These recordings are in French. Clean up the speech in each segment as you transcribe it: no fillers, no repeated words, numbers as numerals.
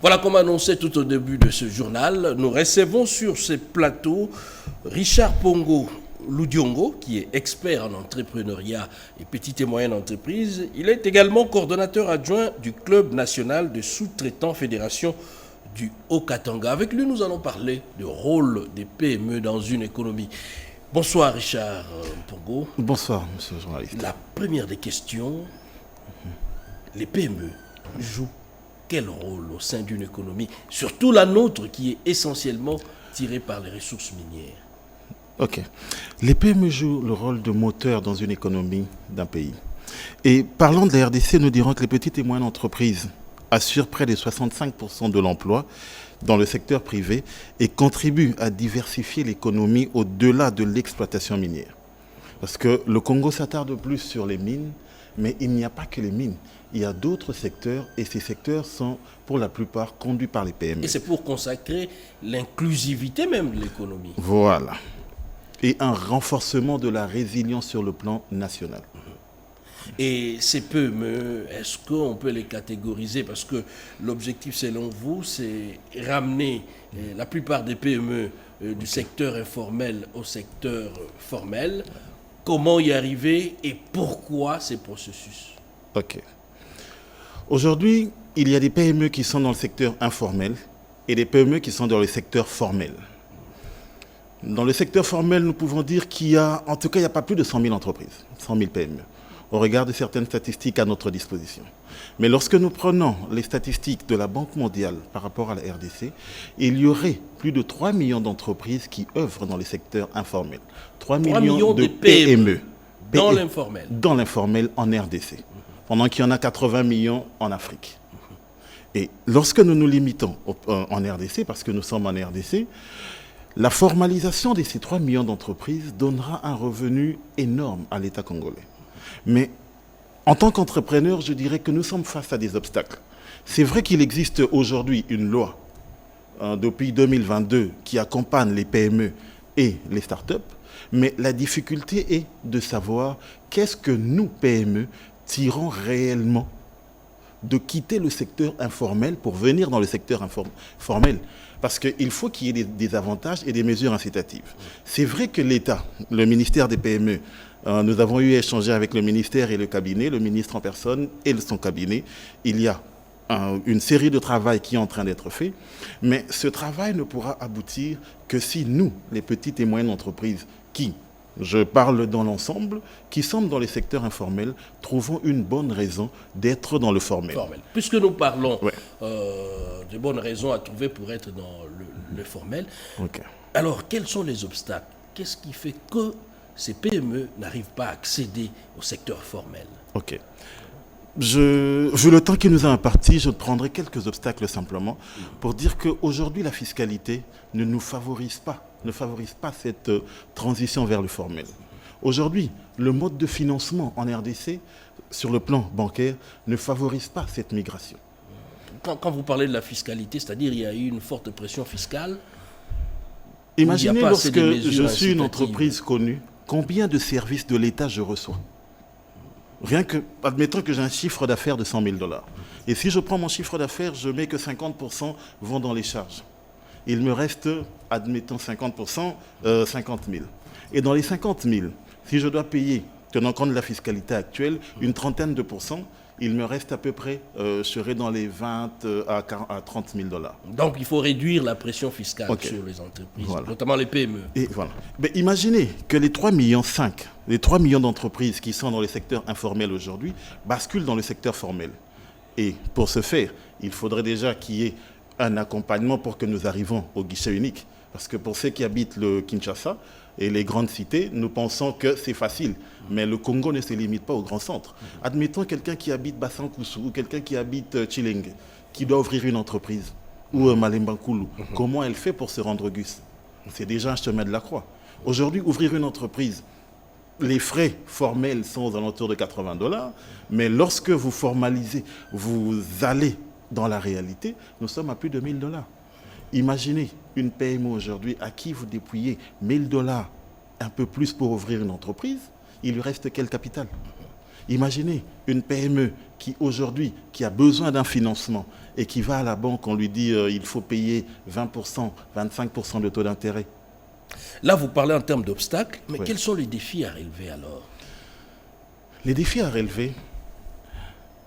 Voilà, comme annoncé tout au début de ce journal, nous recevons sur ce plateau Richard Pongo Loudiongo, qui est expert en entrepreneuriat et petites et moyennes entreprises. Il est également coordonnateur adjoint du Club national de sous-traitants Fédération du Haut-Katanga. Avec lui, nous allons parler du rôle des PME dans une économie. Bonsoir Richard Pongo. Bonsoir, monsieur le journaliste. La première des questions, les PME jouent quel rôle au sein d'une économie, surtout la nôtre qui est essentiellement tirée par les ressources minières? Ok. Les PME jouent le rôle de moteur dans une économie d'un pays. Et parlant de la RDC, nous dirons que les petites et moyennes entreprises assurent près de 65% de l'emploi dans le secteur privé et contribuent à diversifier l'économie au-delà de l'exploitation minière. Parce que le Congo s'attarde plus sur les mines, mais il n'y a pas que les mines. Il y a d'autres secteurs et ces secteurs sont pour la plupart conduits par les PME. Et c'est pour consacrer l'inclusivité même de l'économie. Voilà. Et un renforcement de la résilience sur le plan national. Et ces PME, est-ce qu'on peut les catégoriser? Parce que l'objectif, selon vous, c'est ramener la plupart des PME du secteur informel au secteur formel. Comment y arriver et pourquoi ces processus? Ok. Aujourd'hui, il y a des PME qui sont dans le secteur informel et des PME qui sont dans le secteur formel. Dans le secteur formel, nous pouvons dire qu'il y a, en tout cas, il n'y a pas plus de 100 000 entreprises, 100 000 PME, au regard de certaines statistiques à notre disposition. Mais lorsque nous prenons les statistiques de la Banque mondiale par rapport à la RDC, il y aurait plus de 3 millions d'entreprises qui œuvrent dans le secteur informel. 3 millions de PME. Dans l'informel. Dans l'informel en RDC. Pendant qu'il y en a 80 millions en Afrique. Et lorsque nous nous limitons en RDC, parce que nous sommes en RDC, la formalisation de ces 3 millions d'entreprises donnera un revenu énorme à l'État congolais. Mais en tant qu'entrepreneur, je dirais que nous sommes face à des obstacles. C'est vrai qu'il existe aujourd'hui une loi depuis 2022 qui accompagne les PME et les startups, mais la difficulté est de savoir qu'est-ce que nous, PME, tirons réellement de quitter le secteur informel pour venir dans le secteur formel. Parce qu'il faut qu'il y ait des avantages et des mesures incitatives. C'est vrai que l'État, le ministère des PME, nous avons eu à échanger avec le ministère et le cabinet, le ministre en personne et son cabinet. Il y a une série de travail qui est en train d'être fait, mais ce travail ne pourra aboutir que si nous, les petites et moyennes entreprises qui, je parle dans l'ensemble, qui sommes dans les secteurs informels, trouvons une bonne raison d'être dans le formel. Puisque nous parlons de bonnes raisons à trouver pour être dans le formel, alors quels sont les obstacles? Qu'est-ce qui fait que ces PME n'arrivent pas à accéder au secteur formel? Ok. Vu le temps qui nous a imparti, je prendrai quelques obstacles simplement pour dire qu'aujourd'hui, la fiscalité ne favorise pas cette transition vers le formel. Aujourd'hui, le mode de financement en RDC, sur le plan bancaire, ne favorise pas cette migration. Quand vous parlez de la fiscalité, c'est-à-dire qu'il y a eu une forte pression fiscale? Imaginez lorsque je suis une entreprise connue, combien de services de l'État je reçois? Rien que, admettons que j'ai un chiffre d'affaires de 100 000 $. Et si je prends mon chiffre d'affaires, je mets que 50% vont dans les charges. Il me reste, admettons 50%, 50 000. Et dans les 50 000, si je dois payer, tenant compte de la fiscalité actuelle, une trentaine de pourcents, il me reste à peu près, je serai dans les 20 à 30 000 $. Donc il faut réduire la pression fiscale sur les entreprises, notamment les PME. Et voilà. Mais imaginez que les 3,5 millions, les 3 millions d'entreprises qui sont dans le secteur informel aujourd'hui basculent dans le secteur formel. Et pour ce faire, il faudrait déjà qu'il y ait un accompagnement pour que nous arrivions au guichet unique. Parce que pour ceux qui habitent le Kinshasa et les grandes cités, nous pensons que c'est facile. Mais le Congo ne se limite pas aux grands centres. Admettons quelqu'un qui habite Bassankoussou ou quelqu'un qui habite Chilenge, qui doit ouvrir une entreprise, ou Malembankoulou. Comment elle fait pour se rendre au GUS? C'est déjà un chemin de la croix. Aujourd'hui, ouvrir une entreprise, les frais formels sont aux alentours de 80 $, mais lorsque vous formalisez, vous allez dans la réalité, nous sommes à plus de 1 000 $. Imaginez une PME aujourd'hui à qui vous dépouillez 1 000 $, un peu plus pour ouvrir une entreprise, il lui reste quel capital? Imaginez une PME qui aujourd'hui, qui a besoin d'un financement et qui va à la banque, on lui dit il faut payer 20%, 25% de taux d'intérêt. Là, vous parlez en termes d'obstacles, mais Oui. quels sont les défis à relever alors? Les défis à relever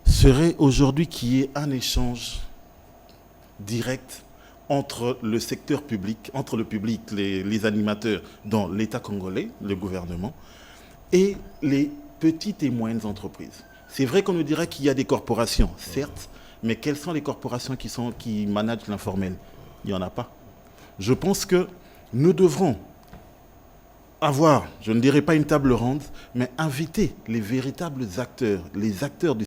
seraient aujourd'hui qu'il y ait un échange direct entre le secteur public, entre le public, les animateurs dans l'État congolais, le gouvernement, et les petites et moyennes entreprises. C'est vrai qu'on nous dirait qu'il y a des corporations, certes, mais quelles sont les corporations qui managent l'informel? Il n'y en a pas. Je pense que nous devrons avoir, je ne dirais pas une table ronde, mais inviter les véritables acteurs, les acteurs du